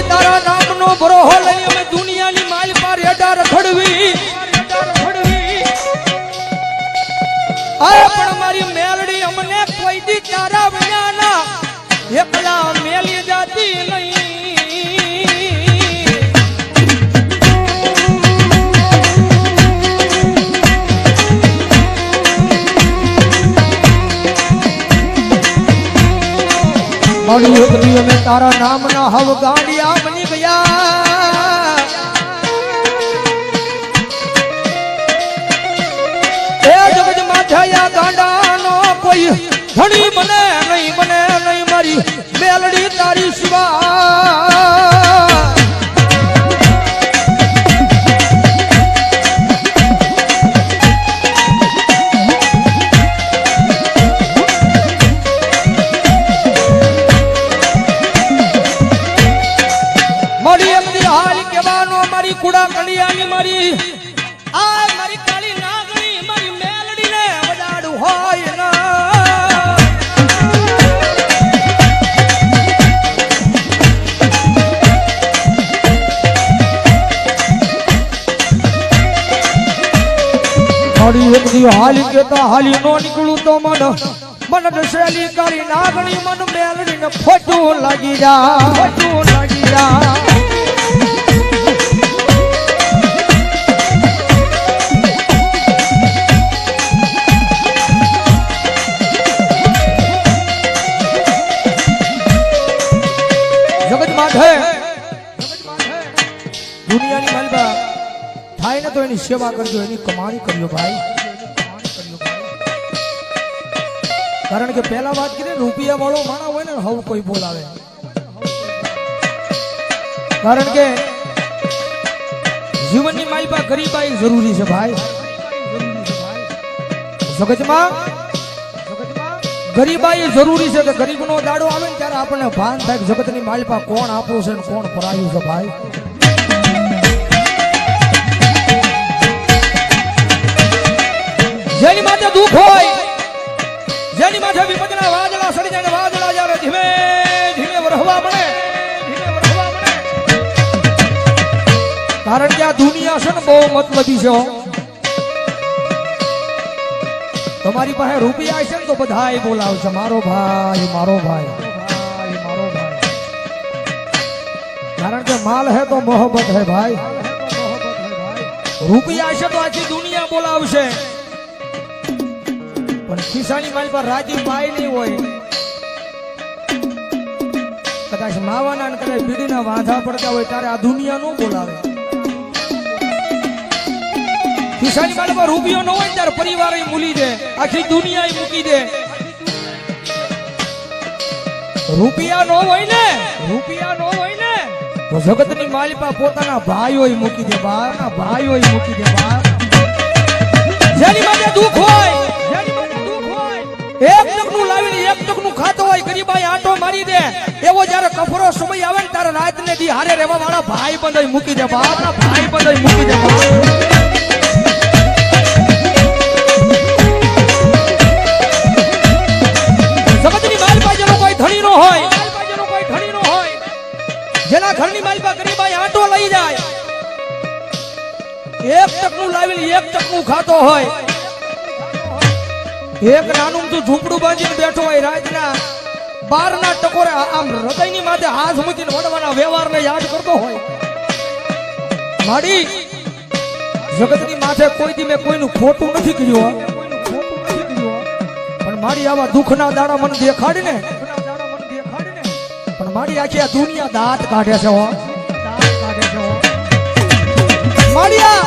તારા નામનો ભરોહો લઈ અમે દુનિયાની માલ પર હેડા રખડવી પણ મારી મેલડી અમને કોઈ દી તારા વિનાના એકલા મેલી જાતી નહીં. મારી એકલી અમે તારા નામના હવ ગાંડિયા બની ગયા. એ જગત માથાયા ગાંડાનો કોઈ ધણી મને નહીં મારી મેલડી તારી સિવા. કુડા કડિયાની મારી આ મારી કાળી નાગણી મારી મેલડી ને વડાડું હોય ના. મારી એક દી હાલી કેતા હાલી નો નીકળું તો મન દશેલી કાળી નાગણી મન મેલડી ને ખોટું લાગી જા. દુનિયાની માલબા થાય ને તો એની સેવા કરજો, એની કમાણી કરજો ભાઈ. કારણ કે પહેલા વાત કરીને રૂપિયા વાળો માણા હોય ને હવ કોઈ બોલાવે. કારણ કે જીવનની માલબા ગરીબાઈ જરૂરી છે ભાઈ. જગતમાં ગરીબાઈ જરૂરી છે. કે ગરીબનો દાડો આવે ને ત્યારે આપણને ભાન થાય કે જગતની માલપા કોણ આપણું છે ને કોણ પરાયું છે ભાઈ. જેની માથે દુઃખ હોય, જેની માથે વિપદના વાદળા સડી જાય, વાદળા જ્યારે ધીમે ધીમે વરહવા મળે, કારણ કે આ દુનિયા છે ને બહુ મતલબી છે. તમારી પાસે રૂપિયા છે ને તો બધાય બોલાવશે મારો ભાઈ. કારણ કે માલ હે તો મોહબ્બત હે ભાઈ. રૂપિયા છે તો આખી દુનિયા બોલાવશે, પણ ખિસ્સાની માલ પર રાજી પાય નહીં હોય. કદાચ માવાના ને કદાચ બીડીના વાંધા પડતા હોય ત્યારે આ દુનિયા નો બોલાવે. ખિસ્સાની માલ પર રૂપિયો ન હોય ત્યારે પરિવાર મૂલી દે, આખી દુનિયા મૂકી દે. રૂપિયા નો હોય ને તો જગતની માલિપા પોતાના ભાઈઓ મૂકી દે. જેની માટે દુઃખ હોય, એક ટકનું લાવીને એક ટકનું ખાતો હોય, ગરીબાઈ આંટો મારી દે, એવો જયારે કફરો સમય આવે ને ત્યારે રાત ને દી હારે રહેવા વાળા ભાઈ બંધ મૂકી દે. જગતની માલિપા જેનો કોઈ ધણી નો હોય, જેના ઘરની માલિપા ગરીબાઈ આંટો લઈ જાય, એક ટકનું લાવીને એક ટકનું ખાતો હોય, એક નાનું તું ઝૂંપડું બાંધીને બેઠો હોય, રાતના 12ના ટકોરે આમ હૃદયની માથે હાથ મૂકીને વડવાના વ્યવહારને યાદ કરતો હોય. માડી જગતની માથે કોઈ દી મેં કોઈનું ખોટું નથી કર્યું, પણ મારી આવા દુઃખના દાડા મને દેખાડી ને, પણ મારી આખી આ દુનિયા દાંત કાઢે છે. મારી આ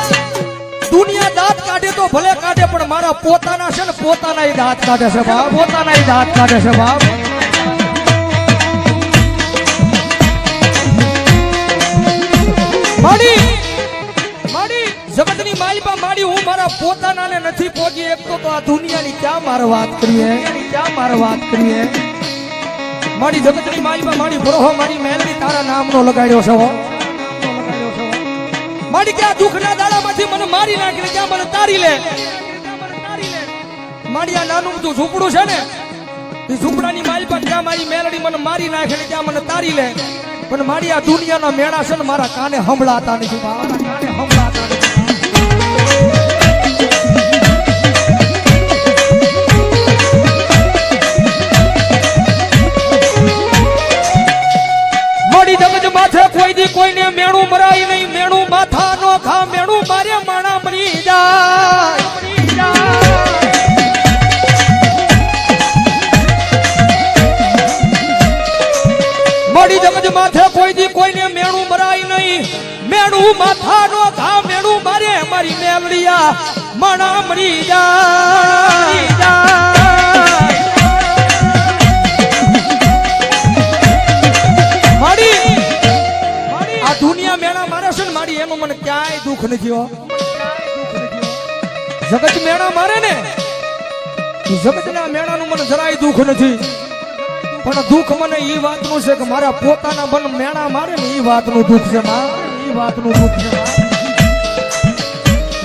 દુનિયા દાંત કાઢે તો ભલે કાઢે, પણ મારા પોતાના છે ને પોતાના દાંત કાઢે છે બાપ. માડી જગતની માલિપા માડી હું મારા પોતાનાને નથી પહોંચી એકતો તો આ દુનિયાની ક્યાં મારે વાત કરીએ. મારી જગતની માલિકા મારી ભરોહો મારી મેલડી તારા નામનો લગાડ્યો છે હો મારી ક્યાં દુઃખના દાડામાંથી મને મારી નાખીને ક્યાં મને તારી લે મારી આ નાનું તું ઝૂંપડું છે ને એ ઝૂંપડાની માલિકા ક્યાં મારી મેલડી મને મારી નાખીને ક્યાં મને તારી લે પણ મારી આ દુનિયાના મેળા છે ને મારા કાને સંભળાતા નથી મારા કાને સંભળાતા નથી કોઈ દી કોઈને મેણું મરાય નહીં મેણું માથા નો ખા મેણું મારે માણા મરી જાય મોડી જગત માથે કોઈ દી કોઈને મેણું મરાય નહીં મેણું માથા નો ખા મેણું મારે મારી મેલડિયા માણા મરી જાય દુનિયા મેળા મારે છે ને મારી એનું મને ક્યાંય દુઃખ નથી હો જગત મેળા મારે ને જગતના મેળાનું મને જરાય દુઃખ નથી પણ દુઃખ મને એ વાતનું છે કે મારા પોતાના મન મેળા મારે ને એ વાતનું દુઃખ છે એ વાતનું દુઃખ છે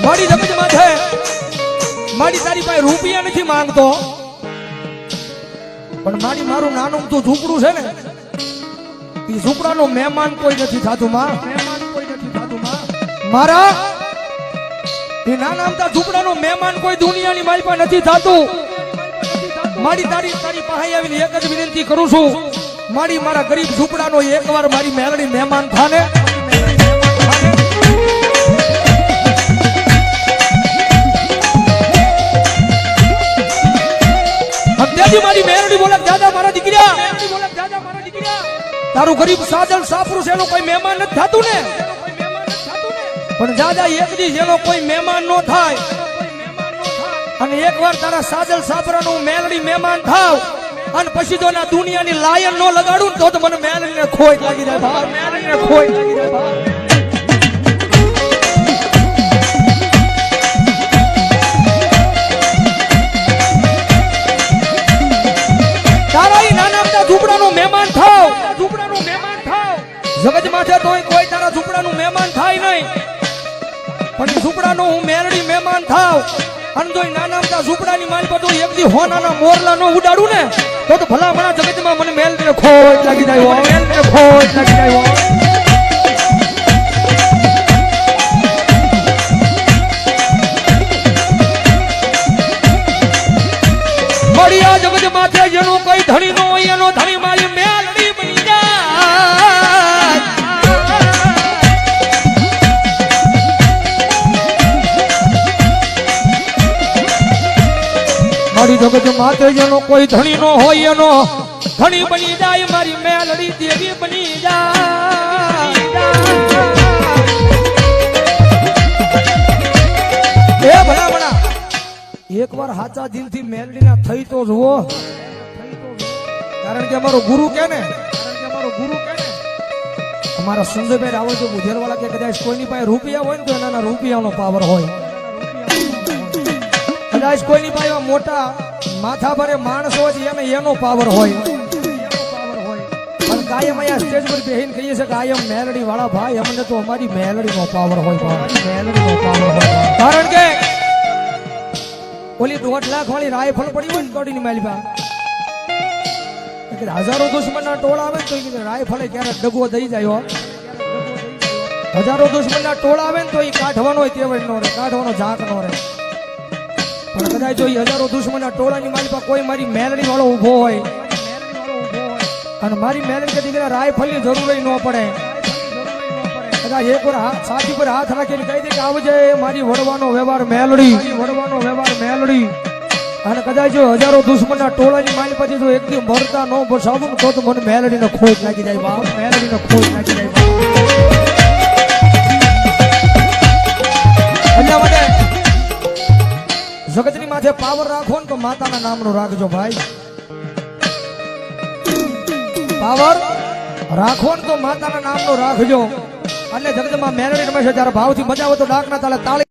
મારી જગત માથે મારી તારી પાસે રૂપિયા નથી માંગતો પણ મારી મારું નાનું તું ઝૂંપડું છે ને ઈ ઝૂંપડાનો મહેમાન કોઈ નથી થાતું માં મારા એ નાના અમથા ઝૂંપડાનો મહેમાન કોઈ દુનિયાની મારી પાસે નથી થાતું મારી તારી પાસે આવીને એક જ વિનંતી કરું છું મારી મારા ગરીબ ઝૂંપડાનો એકવાર મારી મેલડી મહેમાન થાને અત્યારથી મારી મેલડી બોલે દાદા મારા દીકરા તારું ગરીબ સાજલ સાપરું છે એનો કોઈ મહેમાન નથી થતું ને પણ દાદા એક દી જેનો કોઈ મહેમાન નો થાય અને એકવાર તારા સાજલ સાપરાનું મેલડી મહેમાન થાવ અને પછી જો ના દુનિયાની લાયન નો લગાડું તો મને મેલડીને ખોટ લાગી જાય ભાઈ મેલડીને ખોટ લાગી જાય ભાઈ ઝૂંપડાનો મહેમાન થાવ ઝૂંપડાનો મહેમાન થાવ જગત માથે તોય કોઈ તારા ઝૂંપડાનું મહેમાન થાય નહીં પણ ઝૂંપડાનો હું મેલડી મહેમાન થાવ અને તોય નાના મોટા ઝૂંપડાની માલ પર એક દી હોનાના મોરલા નો ઉડાડું ને તો ભલા ભલા જગતમાં મને મેલડીને ખોટ લાગી જાય મેલડીને ખોટ લાગી જાય મળ્યા જગત માથે જેનો કોઈ ધણી નો હોય એનો ધણી મારી મેલડી બની જાય મારી જગત માથે જેનો કોઈ ધણી નો હોય એનો ધણી બની જાય મારી મેલડી દેવી બની જાય એ ભલા ભલા એકવાર હાચા દિલથી મેલડીના થઈ તો જુઓ કારણ કે અમારો ગુરુ કે ને અમારા સુંદરભાઈ રાવળ જો બુધેરવાળા કે કદાચ કોઈની પાસે રૂપિયા હોય ને તો એના રૂપિયાનો પાવર હોય કદાચ કોઈની પાસે મોટા માથા ભરે માણસ હોય એને એનો પાવર હોય પણ કાયમ અહીંયા સ્ટેજ પર બેહીને કહીએ છે કાયમ મેલડી વાળા ભાઈ અમને તો અમારી મેલડીનો પાવર હોય મેલડીનો પાવર હોય કારણ કે ઓલી 1.5 લાખ વાળી રાયફળ પડી હોય ને કોડીની માલિકા હજારો દુશ્મનના ટોળા આવે તો રાયફળે ક્યારેક ડગો થઈ જાય હજારો દુશ્મનના ટોળા આવે ને તો એ કાઢવાનો તેવડ નો રહે કાઢવાનો ઝાંક નો રહે પણ કદાચ જો હજારો દુશ્મનના ટોળાની માલિકા કોઈ મારી મેલડી વાળો ઉભો હોય અને મારી મેલડી કે દીકરા રાયફળની જરૂર ન પડે કદાચ એક વાર છાતી પર હાથ રાખીને કહી દે કે આવજે મારી વડવાનો વ્યવહાર મેલડી અને કદાચ જો હજારો દુશ્મનના ટોળાની માલી પછી જો એકદમ ભરતા ન બસાવું તો મને મેલડીને ખોટ લાગી જાય બાપ મેલડીને ખોટ લાગી જાય એટલા માટે જગતની માથે પાવર રાખો ને તો માતાના નામનો રાખજો ભાઈ પાવર રાખો ને તો માતાના નામનો રાખજો અને જગતમાં મેલડી રમે છે ત્યારે ભાવથી મજા આવે તો ડાકના તાલે તાળી